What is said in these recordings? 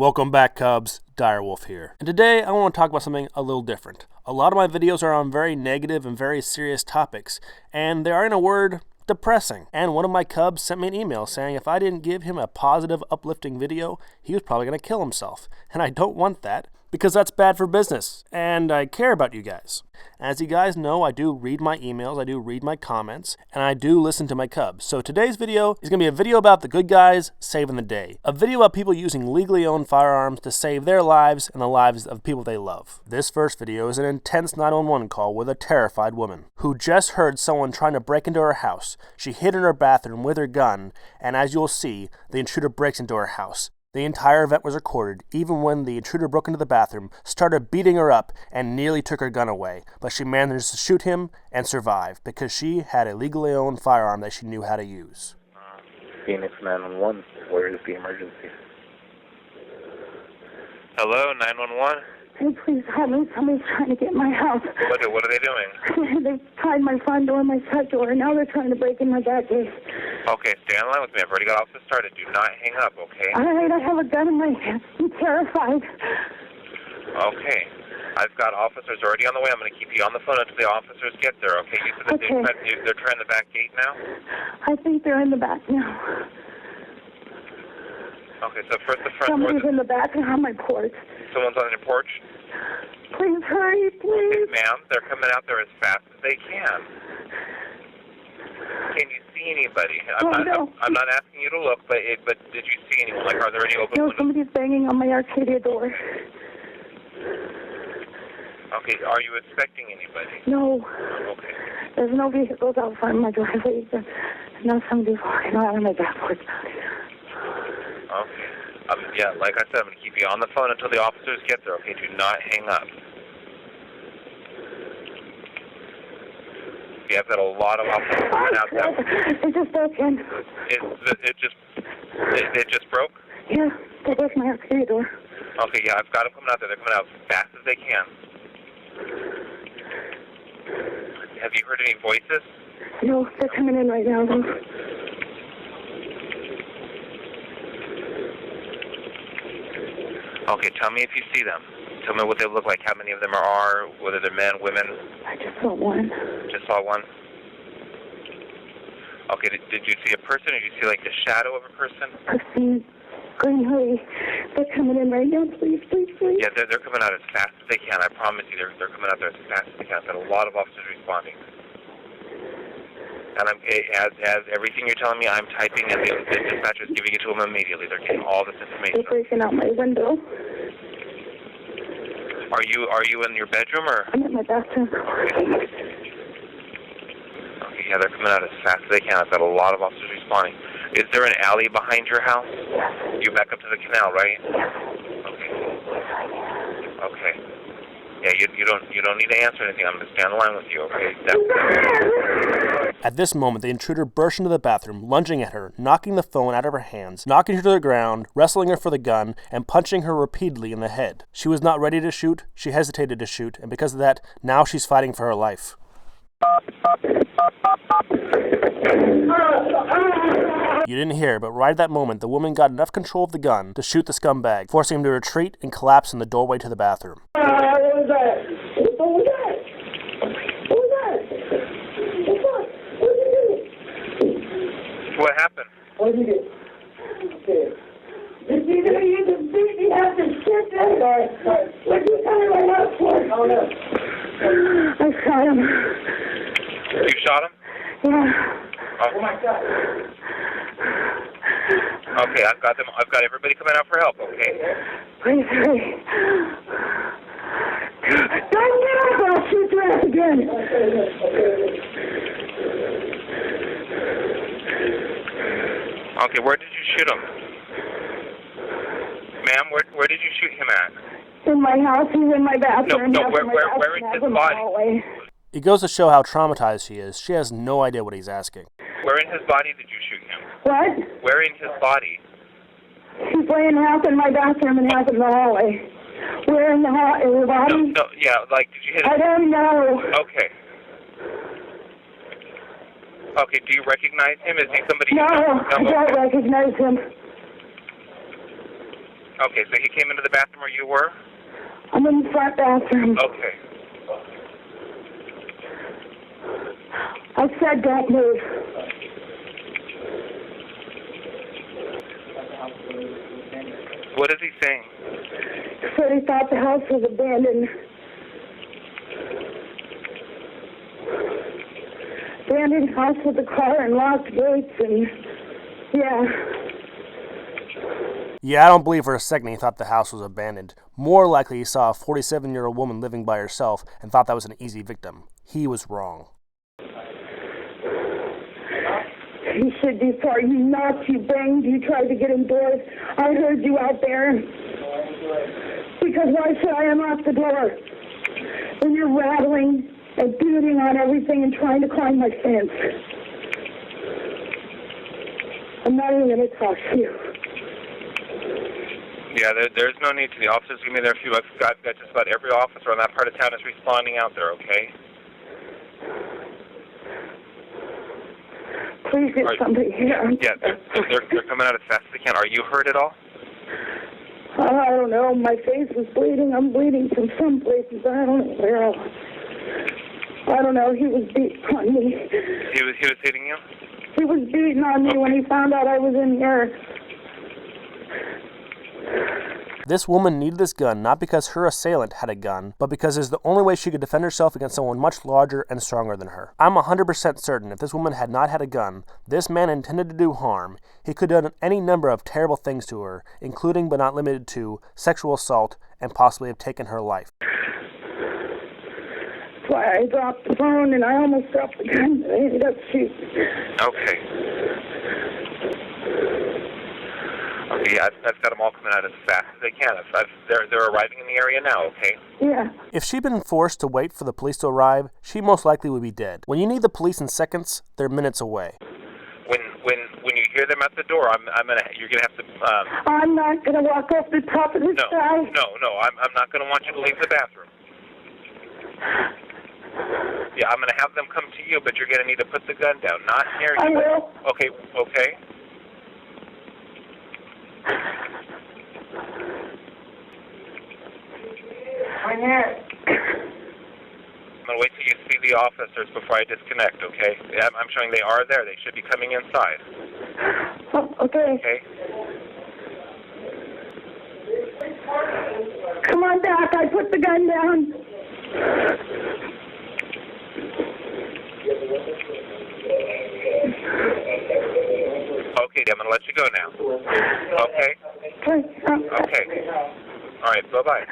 Welcome back, Cubs. Direwolf here. And today I want to talk about something a little different. A lot of my videos are on very negative and very serious topics, and they are, in a word, depressing. And one of my Cubs sent me an email saying if I didn't give him a positive, uplifting video, he was probably going to kill himself. And I don't want that, because that's bad for business, and I care about you guys. As you guys know, I do read my emails, I do read my comments, and I do listen to my Cubs. So today's video is going to be a video about the good guys saving the day. A video about people using legally owned firearms to save their lives and the lives of people they love. This first video is an intense 911 call with a terrified woman who just heard someone trying to break into her house. She hid in her bathroom with her gun, and as you'll see, the intruder breaks into her house. The entire event was recorded, even when the intruder broke into the bathroom, started beating her up, and nearly took her gun away. But she managed to shoot him and survive, because she had a legally owned firearm that she knew how to use. Phoenix 911, where is the emergency? Hello, 911? Hey, please help me. Somebody's trying to get in my house. What are they doing? They've tied my front door and my side door, and now they're trying to break in my back gate. Okay, stay on the line with me. I've already got office started. Do not hang up, okay? All right, I have a gun in my hand. I'm terrified. Okay. I've got officers already on the way. I'm going to keep you on the phone until the officers get there, okay? You said that they're trying the back gate now? I think they're in the back now. Okay, so first the front door. Somebody's in the back on my porch. Someone's on your porch? Please hurry, please. Ma'am, they're coming out there as fast as they can. Can you see anybody? I'm not asking you to look, but did you see anyone? Like, are there any open windows? Somebody's banging on my Arcadia door. Okay, are you expecting anybody? No. Okay. There's no vehicles out front of my driveway. Now somebody's walking out on my back porch. Okay. Yeah, like I said, I'm going to keep you on the phone until the officers get there, okay? Do not hang up. Yeah, I've got a lot of officers coming out there. It just broke in. It just broke? Yeah, they broke my Arcadia door. Okay, yeah, I've got them coming out there. They're coming out as fast as they can. Have you heard any voices? No, they're coming in right now, though. Okay, tell me if you see them. Tell me what they look like, how many of them are, whether they're men, women. I just saw one. Just saw one? Okay, did you see a person, or did you see like the shadow of a person? Person, green hoodie. They're coming in right now, please, please, please. Yeah, they're coming out as fast as they can. I promise you, they're coming out there as fast as they can. I've got a lot of officers responding. And as everything you're telling me, I'm typing, and the dispatcher's giving it to them immediately. They're getting all this information. They're breaking out my window. Are you in your bedroom, or? I'm in my bathroom. Okay, yeah, they're coming out as fast as they can. I've got a lot of officers responding. Is there an alley behind your house? Yes. You back up to the canal, right? Yes. Okay. Okay. Yeah, you don't need to answer anything. I'm going to stay on the line with you, okay? At this moment, the intruder burst into the bathroom, lunging at her, knocking the phone out of her hands, knocking her to the ground, wrestling her for the gun, and punching her repeatedly in the head. She was not ready to shoot, she hesitated to shoot, and because of that, now she's fighting for her life. You didn't hear, but right at that moment, the woman got enough control of the gun to shoot the scumbag, forcing him to retreat and collapse in the doorway to the bathroom. What was that? What was that? What was that? What did you do? What happened? What did you do? Okay. Did you use the beat? You have to shit that? Sorry. What did you tell me right now for? Oh, no. I shot him. You shot him? Yeah. Oh my God. Okay, I've got everybody coming out for help, okay? Please hurry. Don't get up or I'll shoot your ass again. Okay, where did you shoot him? Ma'am, where did you shoot him at? In my house, he's in my bathroom. No, where is his body? It goes to show how traumatized she is. She has no idea what he's asking. Where in his body did you shoot him? What? Where in his body? He's laying half in my bathroom and half in the hallway. Where in the body? No, yeah, like, did you hit him? I don't know. Okay. Okay, do you recognize him? Is he somebody? No, I don't recognize him. Okay, so he came into the bathroom where you were? I'm in the front bathroom. Okay. I said don't move. What is he saying? He said he thought the house was abandoned. Abandoned house with a car and locked gates and, yeah. Yeah, I don't believe for a second he thought the house was abandoned. More likely he saw a 47-year-old woman living by herself and thought that was an easy victim. He was wrong. He said before you knocked, you banged, you tried to get indoors. I heard you out there. Because why should I unlock the door? And you're rattling and beating on everything and trying to climb my fence. I'm not even going to talk to you. Yeah, there's no need to. The officers give me their few. I've got just about every officer on that part of town is responding out there, okay? Please get somebody here. Yeah, they're coming out as fast as they can. Are you hurt at all? I don't know. My face is bleeding. I'm bleeding from some places. I don't know where else. I don't know. He was beating on me. He was hitting you? He was beating on me when he found out I was in there. This woman needed this gun not because her assailant had a gun, but because it's the only way she could defend herself against someone much larger and stronger than her. I'm 100% certain if this woman had not had a gun, this man intended to do harm. He could have done any number of terrible things to her, including but not limited to sexual assault, and possibly have taken her life. That's why I dropped the phone and I almost dropped the gun. I ended up shooting. Okay. Okay, yeah, I've got them all coming out as fast as they can. They're arriving in the area now, okay? Yeah. If she'd been forced to wait for the police to arrive, she most likely would be dead. When you need the police in seconds, they're minutes away. When you hear them at the door, you're gonna have to. I'm not gonna walk off the top of the sky. No. I'm not gonna want you to leave the bathroom. Yeah, I'm gonna have them come to you, but you're gonna need to put the gun down, not near you. I will. Okay. I'm here. I'm going to wait till you see the officers before I disconnect, okay? I'm showing they are there. They should be coming inside. Oh, okay. Okay? Come on back. I put the gun down. Okay, I'm going to let you go now. Okay? Okay. All right, bye-bye.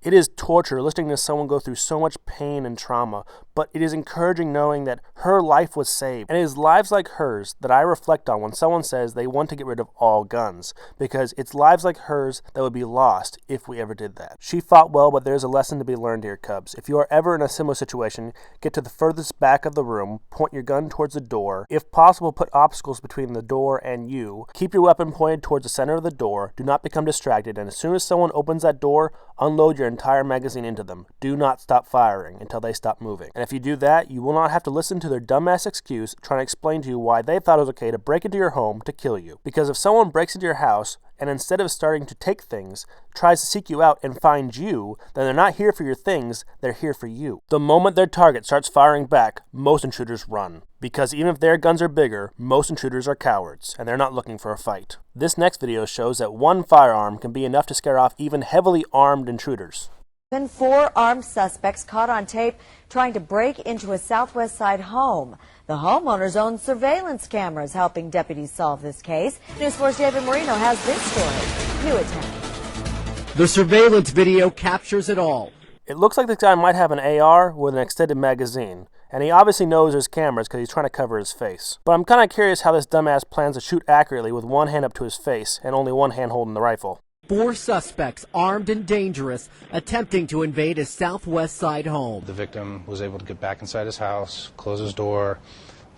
It is torture listening to someone go through so much pain and trauma, but it is encouraging knowing that her life was saved. And it is lives like hers that I reflect on when someone says they want to get rid of all guns, because it's lives like hers that would be lost if we ever did that. She fought well, but there's a lesson to be learned here, Cubs. If you are ever in a similar situation, get to the furthest back of the room, point your gun towards the door. If possible, put obstacles between the door and you. Keep your weapon pointed towards the center of the door. Do not become distracted, and as soon as someone opens that door, unload your entire magazine into them. Do not stop firing until they stop moving. And if you do that, you will not have to listen to their dumbass excuse trying to explain to you why they thought it was okay to break into your home to kill you. Because if someone breaks into your house and instead of starting to take things, tries to seek you out and find you, then they're not here for your things, they're here for you. The moment their target starts firing back, most intruders run. Because even if their guns are bigger, most intruders are cowards, and they're not looking for a fight. This next video shows that one firearm can be enough to scare off even heavily armed intruders. 4 armed suspects caught on tape trying to break into a Southwest Side home. The homeowner's own surveillance cameras helping deputies solve this case. News 4's David Marino has this story. New at 10. The surveillance video captures it all. It looks like this guy might have an AR with an extended magazine, and he obviously knows there's cameras because he's trying to cover his face. But I'm kind of curious how this dumbass plans to shoot accurately with one hand up to his face and only one hand holding the rifle. 4 suspects, armed and dangerous, attempting to invade a Southwest Side home. The victim was able to get back inside his house, close his door,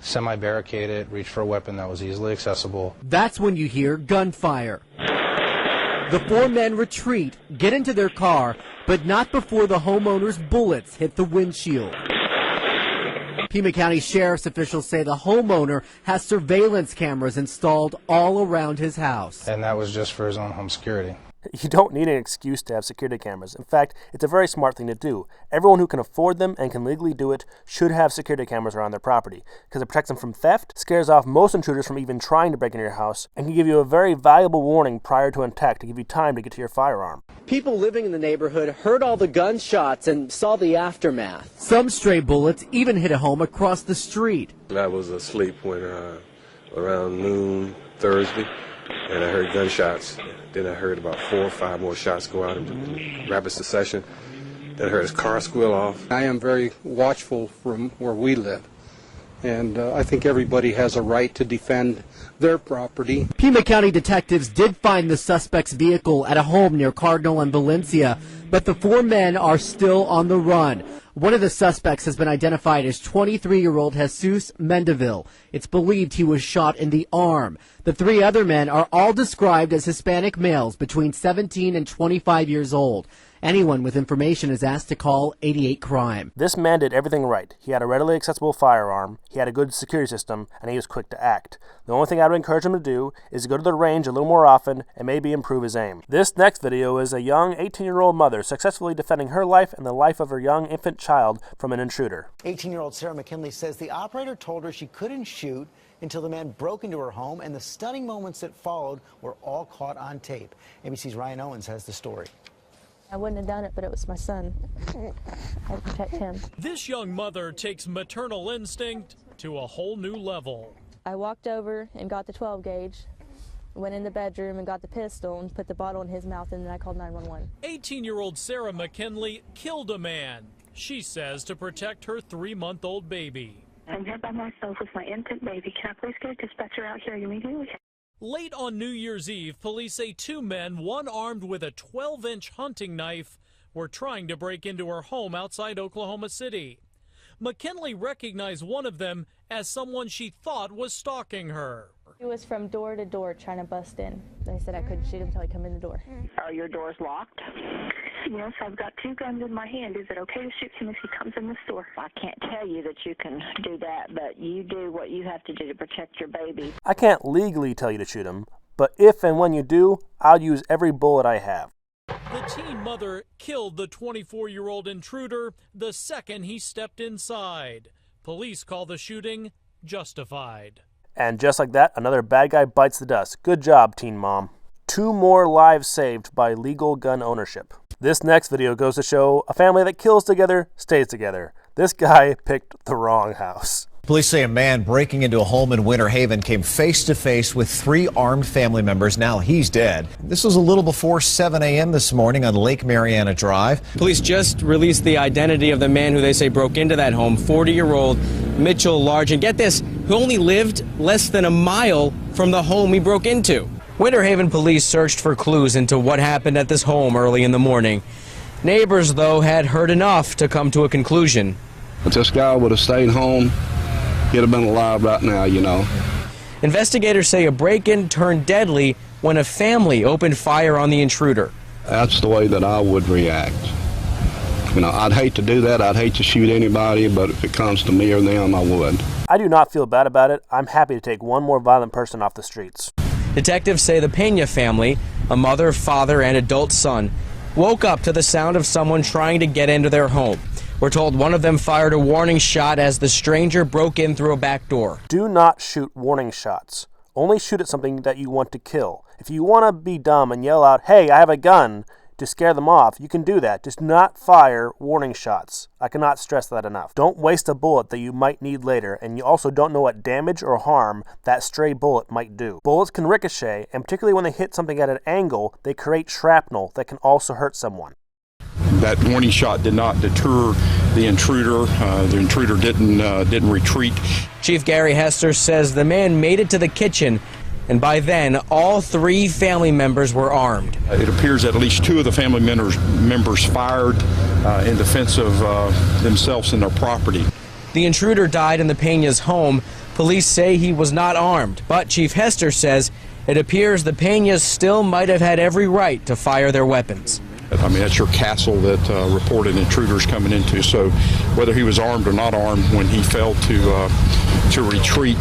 semi-barricade it, reach for a weapon that was easily accessible. That's when you hear gunfire. The 4 men retreat, get into their car, but not before the homeowner's bullets hit the windshield. Pima County Sheriff's officials say the homeowner has surveillance cameras installed all around his house. And that was just for his own home security. You don't need an excuse to have security cameras. In fact, it's a very smart thing to do. Everyone who can afford them and can legally do it should have security cameras around their property, because it protects them from theft, scares off most intruders from even trying to break into your house, and can give you a very valuable warning prior to an attack to give you time to get to your firearm. People living in the neighborhood heard all the gunshots and saw the aftermath. Some stray bullets even hit a home across the street. I was asleep when around noon Thursday, and I heard gunshots. Then I heard about 4 or 5 more shots go out in rapid succession. Then I heard his car squeal off. I am very watchful from where we live, and I think everybody has a right to defend their property. Pima County detectives did find the suspect's vehicle at a home near Cardinal and Valencia, but the 4 men are still on the run. One of the suspects has been identified as 23-year-old Jesus Mendeville. It's believed he was shot in the arm. The 3 other men are all described as Hispanic males between 17 and 25 years old. Anyone with information is asked to call 88 Crime. This man did everything right. He had a readily accessible firearm, he had a good security system, and he was quick to act. The only thing I would encourage him to do is to go to the range a little more often and maybe improve his aim. This next video is a young 18-year-old mother successfully defending her life and the life of her young infant child from an intruder. 18-year-old Sarah McKinley says the operator told her she couldn't shoot until the man broke into her home, and the stunning moments that followed were all caught on tape. ABC's Ryan Owens has the story. I wouldn't have done it, but it was my son. I had to protect him. This young mother takes maternal instinct to a whole new level. I walked over and got the 12 gauge, went in the bedroom and got the pistol and put the bottle in his mouth, and then I called 911. 18-year-old Sarah McKinley killed a man, she says, to protect her 3-month-old baby. I'm here by myself with my infant baby. Can I please get a dispatcher out here immediately? Late on New Year's Eve, police say 2 men, one armed with a 12-inch hunting knife, were trying to break into her home outside Oklahoma City. McKinley recognized one of them as someone she thought was stalking her. He was from door to door trying to bust in. They said I couldn't shoot him until he come in the door. Are your doors locked? Yes, I've got 2 guns in my hand. Is it okay to shoot him if he comes in the store? I can't tell you that you can do that, but you do what you have to do to protect your baby. I can't legally tell you to shoot him, but if and when you do, I'll use every bullet I have. The teen mother killed the 24-year-old intruder the second he stepped inside. Police call the shooting justified. And just like that, another bad guy bites the dust. Good job, teen mom. 2 more lives saved by legal gun ownership. This next video goes to show a family that kills together stays together. This guy picked the wrong house. Police say a man breaking into a home in Winter Haven came face to face with 3 armed family members. Now he's dead. This was a little before 7 a.m. this morning on Lake Mariana Drive. Police just released the identity of the man who they say broke into that home, 40-year-old Mitchell Large. And get this, who only lived less than a mile from the home he broke into. Winter Haven police searched for clues into what happened at this home early in the morning. Neighbors, though, had heard enough to come to a conclusion. If this guy would have stayed home, he'd have been alive right now, you know. Investigators say a break-in turned deadly when a family opened fire on the intruder. That's the way that I would react. You know, I'd hate to do that. I'd hate to shoot anybody, but if it comes to me or them, I would. I do not feel bad about it. I'm happy to take one more violent person off the streets. Detectives say the Pena family, a mother, father, and adult son, woke up to the sound of someone trying to get into their home. We're told one of them fired a warning shot as the stranger broke in through a back door. Do not shoot warning shots. Only shoot at something that you want to kill. If you want to be dumb and yell out, "Hey, I have a gun," to scare them off, you can do that. Just not fire warning shots. I cannot stress that enough. Don't waste a bullet that you might need later, and you also don't know what damage or harm that stray bullet might do. Bullets can ricochet, and particularly when they hit something at an angle, they create shrapnel that can also hurt someone. That warning shot did not deter the intruder. The intruder didn't retreat. Chief Gary Hester says the man made it to the kitchen, and by then, all 3 family members were armed. It appears that at least 2 of the family members fired in defense of themselves and their property. The intruder died in the Pena's home. Police say he was not armed, but Chief Hester says it appears the Penas still might have had every right to fire their weapons. I mean, that's your castle that reported intruders coming into. So whether he was armed or not armed, when he failed to retreat,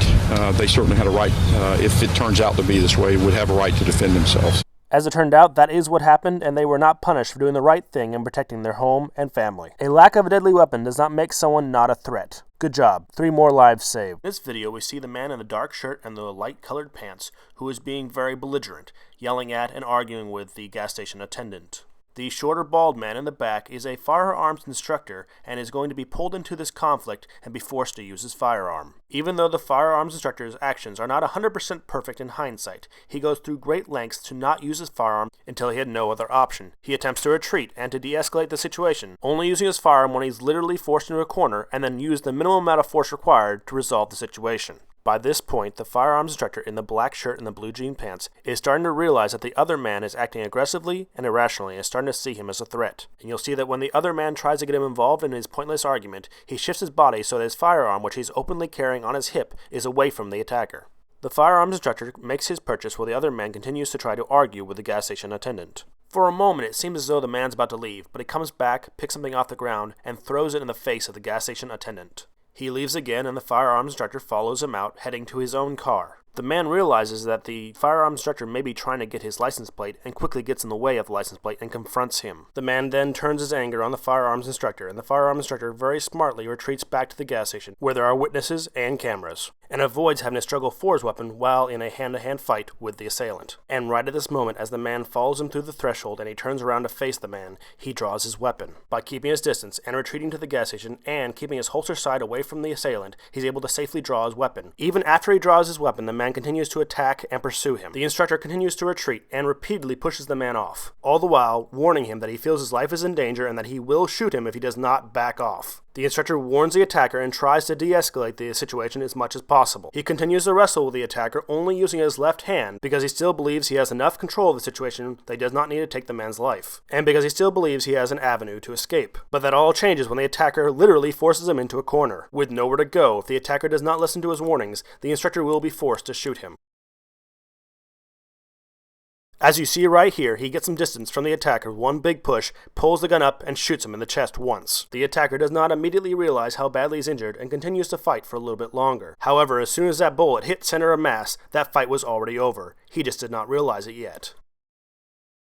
they certainly had a right, if it turns out to be this way, would have a right to defend themselves. As it turned out, that is what happened, and they were not punished for doing the right thing and protecting their home and family. A lack of a deadly weapon does not make someone not a threat. Good job. 3 more lives saved. In this video, we see the man in the dark shirt and the light-colored pants who is being very belligerent, yelling at and arguing with the gas station attendant. The shorter bald man in the back is a firearms instructor and is going to be pulled into this conflict and be forced to use his firearm. Even though the firearms instructor's actions are not 100% perfect in hindsight, he goes through great lengths to not use his firearm until he had no other option. He attempts to retreat and to de-escalate the situation, only using his firearm when he's literally forced into a corner, and then use the minimum amount of force required to resolve the situation. By this point, the firearms instructor in the black shirt and the blue jean pants is starting to realize that the other man is acting aggressively and irrationally and is starting to see him as a threat. And you'll see that when the other man tries to get him involved in his pointless argument, he shifts his body so that his firearm, which he's openly carrying on his hip, is away from the attacker. The firearms instructor makes his purchase while the other man continues to try to argue with the gas station attendant. For a moment, it seems as though the man's about to leave, but he comes back, picks something off the ground, and throws it in the face of the gas station attendant. He leaves again, and the firearms instructor follows him out, heading to his own car. The man realizes that the firearms instructor may be trying to get his license plate and quickly gets in the way of the license plate and confronts him. The man then turns his anger on the firearms instructor, and the firearms instructor very smartly retreats back to the gas station where there are witnesses and cameras, and avoids having to struggle for his weapon while in a hand-to-hand fight with the assailant. And right at this moment, as the man follows him through the threshold and he turns around to face the man, he draws his weapon. By keeping his distance and retreating to the gas station and keeping his holster side away from the assailant, he's able to safely draw his weapon. Even after he draws his weapon, the man continues to attack and pursue him. The instructor continues to retreat and repeatedly pushes the man off, all the while warning him that he feels his life is in danger and that he will shoot him if he does not back off. The instructor warns the attacker and tries to de-escalate the situation as much as possible. He continues to wrestle with the attacker, only using his left hand because he still believes he has enough control of the situation that he does not need to take the man's life, and because he still believes he has an avenue to escape. But that all changes when the attacker literally forces him into a corner. With nowhere to go, if the attacker does not listen to his warnings, the instructor will be forced to shoot him. As you see right here, he gets some distance from the attacker with one big push, pulls the gun up, and shoots him in the chest once. The attacker does not immediately realize how badly he's injured and continues to fight for a little bit longer. However, as soon as that bullet hit center of mass, that fight was already over. He just did not realize it yet.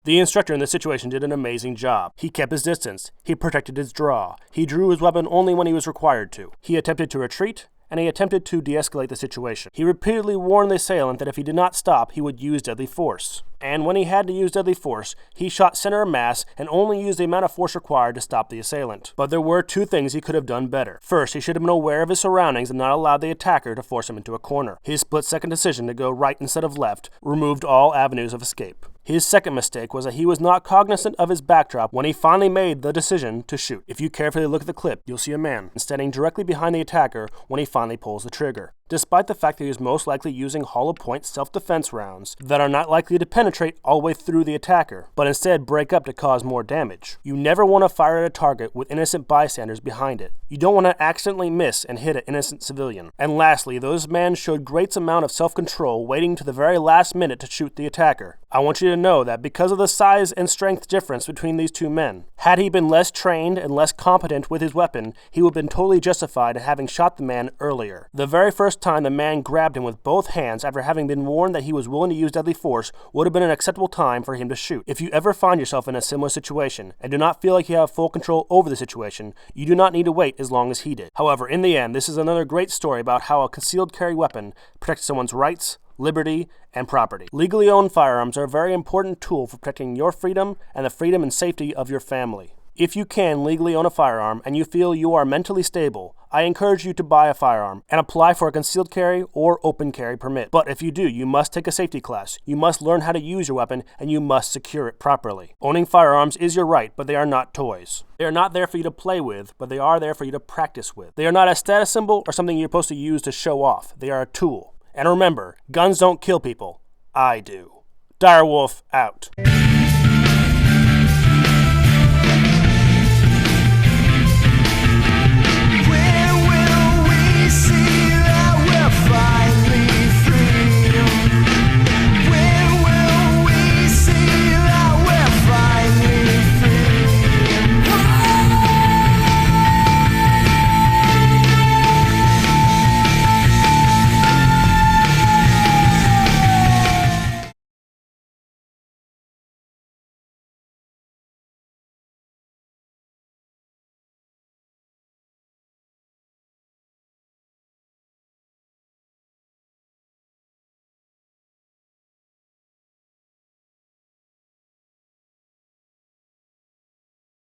The instructor in this situation did an amazing job. He kept his distance. He protected his draw. He drew his weapon only when he was required to. He attempted to retreat, and he attempted to de-escalate the situation. He repeatedly warned the assailant that if he did not stop, he would use deadly force. And when he had to use deadly force, he shot center of mass and only used the amount of force required to stop the assailant. But there were 2 things he could have done better. First, he should have been aware of his surroundings and not allowed the attacker to force him into a corner. His split-second decision to go right instead of left removed all avenues of escape. His second mistake was that he was not cognizant of his backdrop when he finally made the decision to shoot. If you carefully look at the clip, you'll see a man standing directly behind the attacker when he finally pulls the trigger. Despite the fact that he was most likely using hollow point self-defense rounds that are not likely to penetrate all the way through the attacker, but instead break up to cause more damage. You never want to fire at a target with innocent bystanders behind it. You don't want to accidentally miss and hit an innocent civilian. And lastly, those men showed great amount of self-control, waiting to the very last minute to shoot the attacker. I want you to know that because of the size and strength difference between these 2 men, had he been less trained and less competent with his weapon, he would have been totally justified in having shot the man earlier. The very first time the man grabbed him with both hands after having been warned that he was willing to use deadly force would have been an acceptable time for him to shoot. If you ever find yourself in a similar situation and do not feel like you have full control over the situation, you do not need to wait as long as he did. However, in the end, this is another great story about how a concealed carry weapon protects someone's rights, liberty, and property. Legally owned firearms are a very important tool for protecting your freedom and the freedom and safety of your family. If you can legally own a firearm and you feel you are mentally stable, I encourage you to buy a firearm and apply for a concealed carry or open carry permit. But if you do, you must take a safety class. You must learn how to use your weapon and you must secure it properly. Owning firearms is your right, but they are not toys. They are not there for you to play with, but they are there for you to practice with. They are not a status symbol or something you're supposed to use to show off. They are a tool. And remember, guns don't kill people. I do. Direwolf out.